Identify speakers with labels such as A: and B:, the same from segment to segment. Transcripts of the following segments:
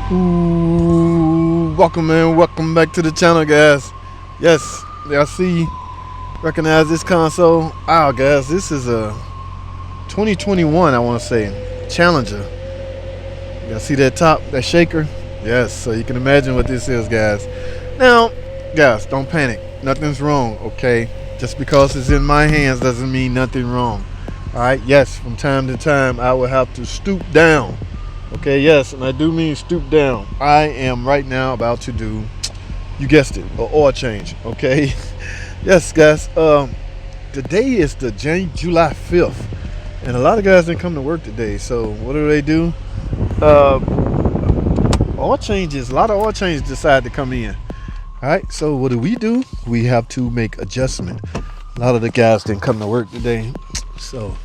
A: Ooh, welcome back to the channel, guys. Yes, I see, recognize this console. Wow, guys, this is a 2021, I want to say, Challenger. Y'all see that top, that shaker? Yes, so you can imagine what this is, guys. Now, guys, don't panic. Nothing's wrong, okay? Just because it's in my hands doesn't mean nothing wrong. All right, yes, from time to time, I will have to stoop down. Okay, yes, and I do mean stoop down. I am right now about to do, you guessed it, an oil change, okay? Yes, guys, today is the July 5th, and a lot of guys didn't come to work today, so what do? Oil changes, a lot of oil changes decide to come in. All right, so what do? We have to make adjustment. A lot of the guys didn't come to work today, so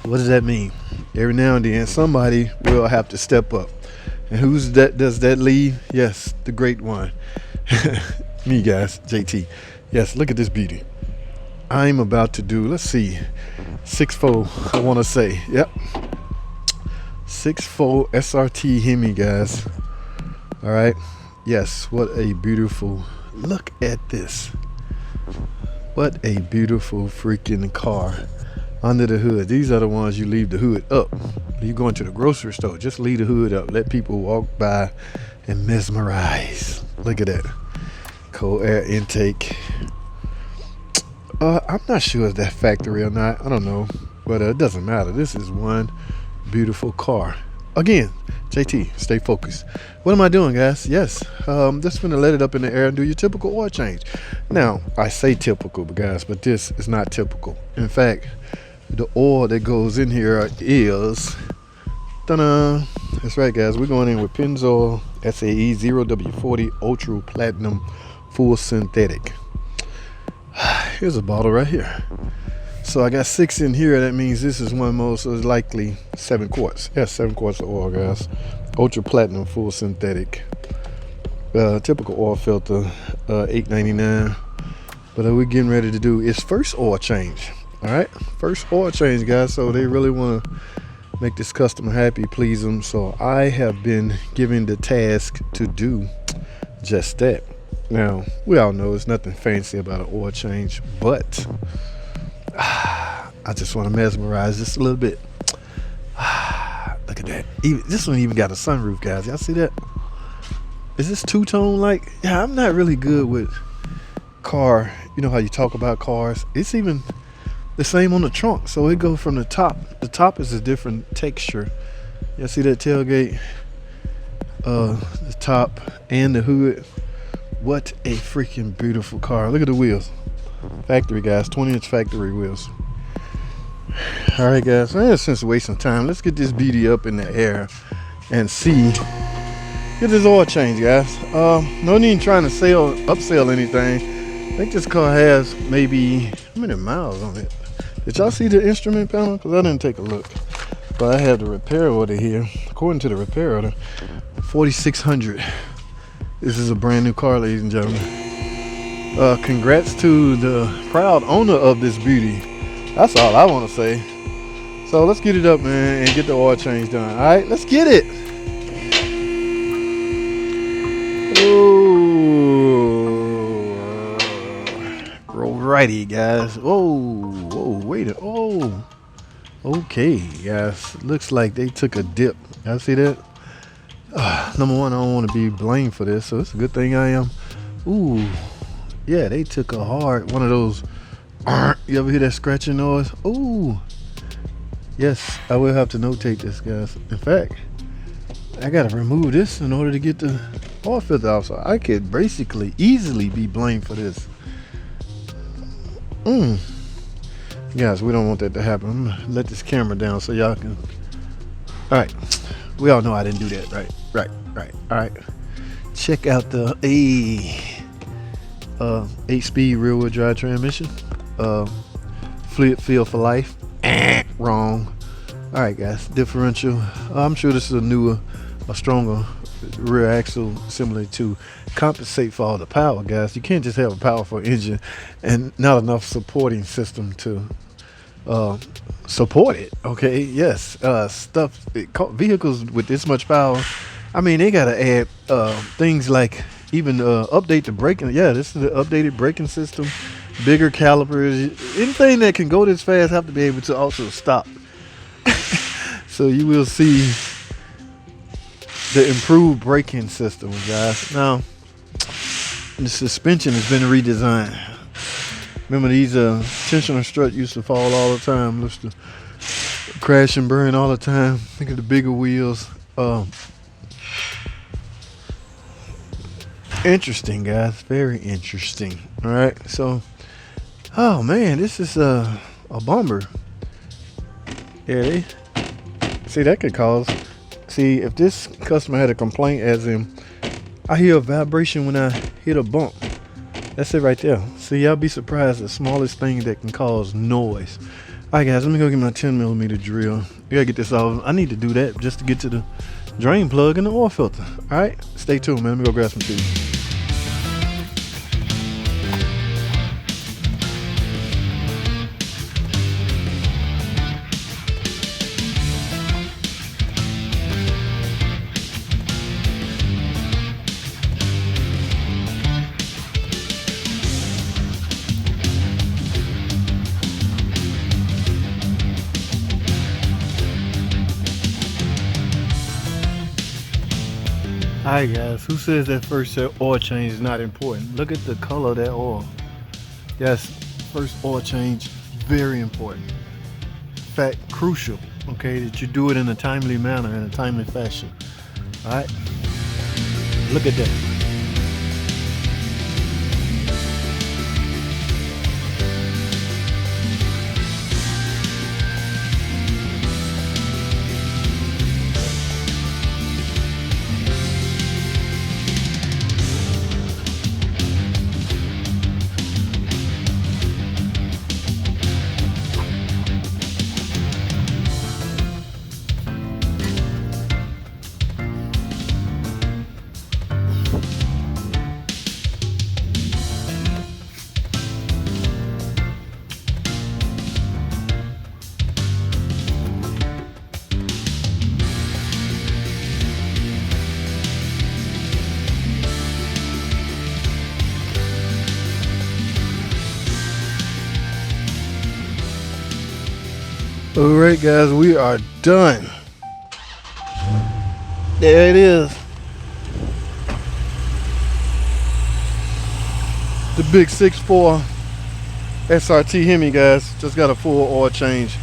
A: what does that mean? Every now and then somebody will have to step up. And who's that does that leave? Yes, the great one. Me, guys, JT. Yes, look at this beauty. I'm about to do, let's see, 6.4, I want to say. Yep. 6.4 SRT Hemi, guys. All right. Yes, what a beautiful, look at this. What a beautiful freaking car. Under the hood, these are the ones you leave the hood up. You go into the grocery store, just leave the hood up, let people walk by and mesmerize. Look at that cold air intake. I'm not sure if that factory or not, I don't know, but it doesn't matter. This is one beautiful car. Again, JT, stay focused. What am I doing, guys? Yes, just gonna let it up in the air and do your typical oil change. Now, I say typical, guys, but this is not typical. In fact, the oil that goes in here is, ta-da! That's right, guys. We're going in with Pennzoil SAE 0W40 Ultra Platinum Full Synthetic. Here's a bottle right here. So I got 6 in here. That means this is one most likely 7 quarts. Yes, 7 quarts of oil, guys. Ultra Platinum Full Synthetic. Typical oil filter, $8.99. But we're getting ready to do its first oil change. All right, first oil change, guys. So they really want to make this customer happy, please them. So I have been given the task to do just that. Now, we all know it's nothing fancy about an oil change, but I just want to mesmerize just a little bit. Look at that. This one even got a sunroof, guys. Y'all see that? Is this two-tone? Like, yeah, I'm not really good with car. You know how you talk about cars. It's even the same on the trunk. So it goes from the top. The top is a different texture. Y'all see that tailgate? The top and the hood. What a freaking beautiful car. Look at the wheels. Factory, guys. 20-inch factory wheels. All right, guys. Since wasting time, let's get this beauty up in the air and see. Get this oil change, guys. No need trying to upsell anything. I think this car has maybe, how many miles on it? Did y'all see the instrument panel? Because I didn't take a look. But I have the repair order here. According to the repair order, 4,600. This is a brand new car, ladies and gentlemen. Congrats to the proud owner of this beauty. That's all I want to say. So let's get it up, man, and get the oil change done. All right, let's get it. Alrighty, guys. Whoa, wait a, okay, guys. Looks like they took a dip. Y'all see that? Number one, I don't want to be blamed for this, so it's a good thing I am. Ooh, yeah, they took a hard one of those. You ever hear that scratching noise? Ooh, yes, I will have to notate this, guys. In fact, I gotta remove this in order to get the oil filter off, so I could basically easily be blamed for this. Guys, we don't want that to happen. I'm gonna let this camera down so y'all can. All right, we all know I didn't do that, right? All right, check out the 8-speed rear-wheel drive transmission. Fluid feel for life. Wrong. All right, guys, differential. I'm sure this is a stronger rear axle, similar to compensate for all the power, guys. You can't just have a powerful engine and not enough supporting system to support it. Okay, yes, vehicles with this much power I mean, they gotta add things like even update the braking. Yeah, this is the updated braking system, bigger calipers. Anything that can go this fast have to be able to also stop. So you will see the improved braking system, guys. Now, the suspension has been redesigned. Remember these tensioner struts used to fall all the time, used to crash and burn all the time. Think of the bigger wheels. Interesting, guys. Very interesting. All right. So, oh man, this is a bumper. Yeah, see that could cause. See, if this customer had a complaint, as in, I hear a vibration when I hit a bump. That's it right there. See, y'all be surprised at the smallest thing that can cause noise. All right, guys, let me go get my 10mm drill. We gotta get this off. I need to do that just to get to the drain plug and the oil filter. All right, stay tuned, man. Let me go grab some tea. Alright guys, who says that first oil change is not important? Look at the color of that oil. Yes, first oil change, very important. In fact, crucial, okay, that you do it in a timely manner, in a timely fashion. Alright, look at that. All right, guys, we are done. There it is. The big 6.4 SRT Hemi, guys. Just got a full oil change.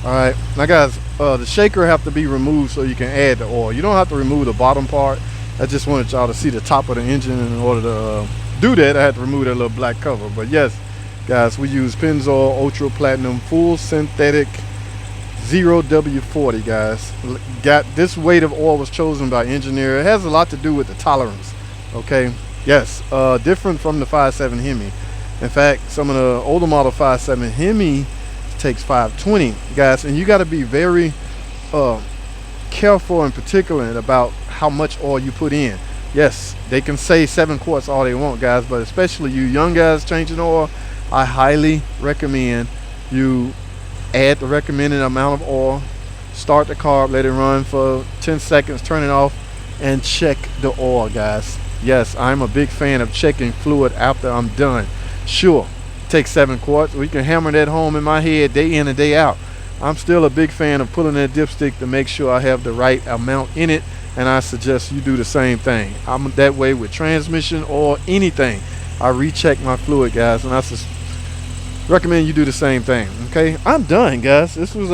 A: All right, now guys, the shaker have to be removed so you can add the oil. You don't have to remove the bottom part. I just wanted y'all to see the top of the engine. In order to do that, I had to remove that little black cover. But yes, guys, we use Pennzoil Ultra Platinum Full Synthetic 0W40, guys. Got this weight of oil was chosen by engineer. It has a lot to do with the tolerance. Okay, yes, different from the 5.7 Hemi. In fact, some of the older model 5.7 Hemi takes 520, guys, and you got to be very careful and particular about how much oil you put in. Yes, they can say 7 quarts all they want, guys, but especially you young guys changing oil, I highly recommend you add the recommended amount of oil, start the carb, let it run for 10 seconds, turn it off, and check the oil, guys. Yes, I'm a big fan of checking fluid after I'm done. Sure, take 7 quarts. We can hammer that home in my head day in and day out. I'm still a big fan of pulling that dipstick to make sure I have the right amount in it, and I suggest you do the same thing. I'm that way with transmission or anything. I recheck my fluid, guys, and I recommend you do the same thing. Okay, I'm done, guys. This was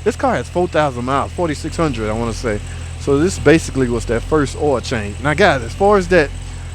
A: this car has 4,000 miles, 4,600 I want to say. So this basically was that first oil change. Now guys, as far as that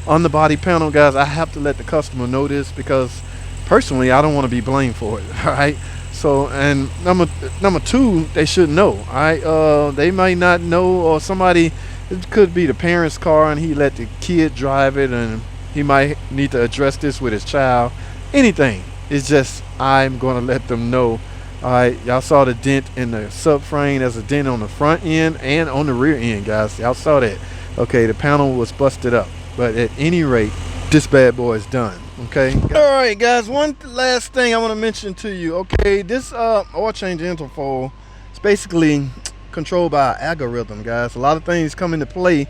A: underbody panel, guys, I have to let the customer know this because personally I don't want to be blamed for it. All right, so, and number two, they should know. All right, they might not know, or somebody, it could be the parent's car and he let the kid drive it, and he might need to address this with his child. Anything. It's just, I'm going to let them know. All right, y'all saw the dent in the subframe. There's a dent on the front end and on the rear end, guys. Y'all saw that. Okay, the panel was busted up. But at any rate, this bad boy is done. Okay. All right, guys, one last thing I want to mention to you. Okay, this oil change interval is basically controlled by an algorithm, guys. A lot of things come into play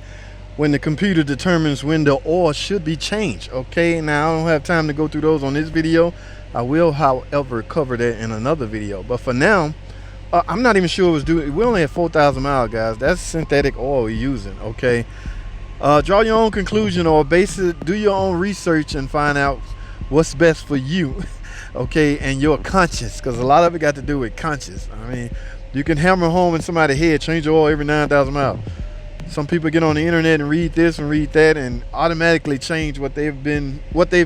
A: when the computer determines when the oil should be changed. Okay, now I don't have time to go through those on this video. I will, however, cover that in another video. But for now, I'm not even sure it was doing. We only had 4,000 miles, guys. That's synthetic oil we're using. Okay, draw your own conclusion, or do your own research and find out what's best for you. Okay, and your conscience, because a lot of it got to do with conscience. I mean, you can hammer home in somebody's head, change your oil every 9,000 miles. Some people get on the internet and read this and read that and automatically change what they've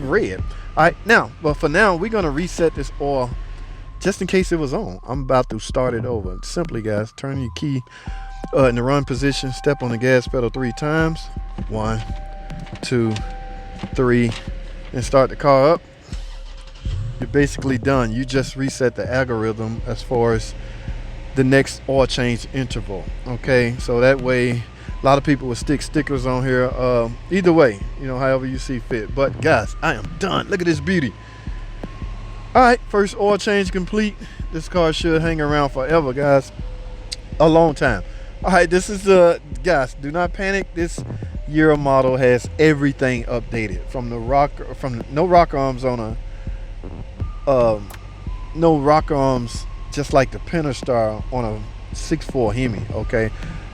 A: read. All right, now, but for now, we're gonna reset this oil just in case it was on. I'm about to start it over. Simply, guys, turn your key in the run position, step on the gas pedal 3 times. 1, 2, 3, and start the car up. You're basically done. You just reset the algorithm as far as the next oil change interval. Okay, so that way, a lot of people will stick stickers on here. Either way, you know, however you see fit. But guys, I am done. Look at this beauty. All right, first oil change complete. This car should hang around forever, guys. A long time. All right, this is guys, do not panic. This year model has everything updated, from no rocker arms on a no rocker arms, just like the Pentastar on a 6.4 Hemi. Okay,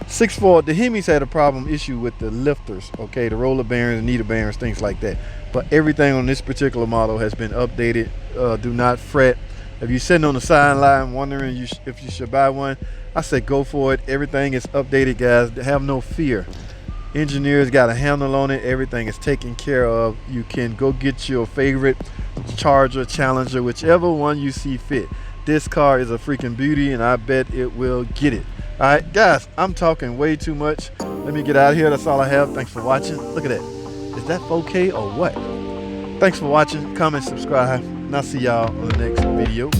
A: 6.4, the Hemis had a problem issue with the lifters, okay, the roller bearings, needle bearings, things like that. But everything on this particular model has been updated. Do not fret. If you're sitting on the sideline wondering if you should buy one, I say go for it. Everything is updated, guys. Have no fear. Engineers got a handle on it. Everything is taken care of. You can go get your favorite Charger, Challenger, whichever one you see fit. This car is a freaking beauty, and I bet it will get it. All right, guys, I'm talking way too much. Let me get out of here. That's all I have. Thanks for watching. Look at that. Is that 4K or what? Thanks for watching. Comment, subscribe, and I'll see y'all on the next video.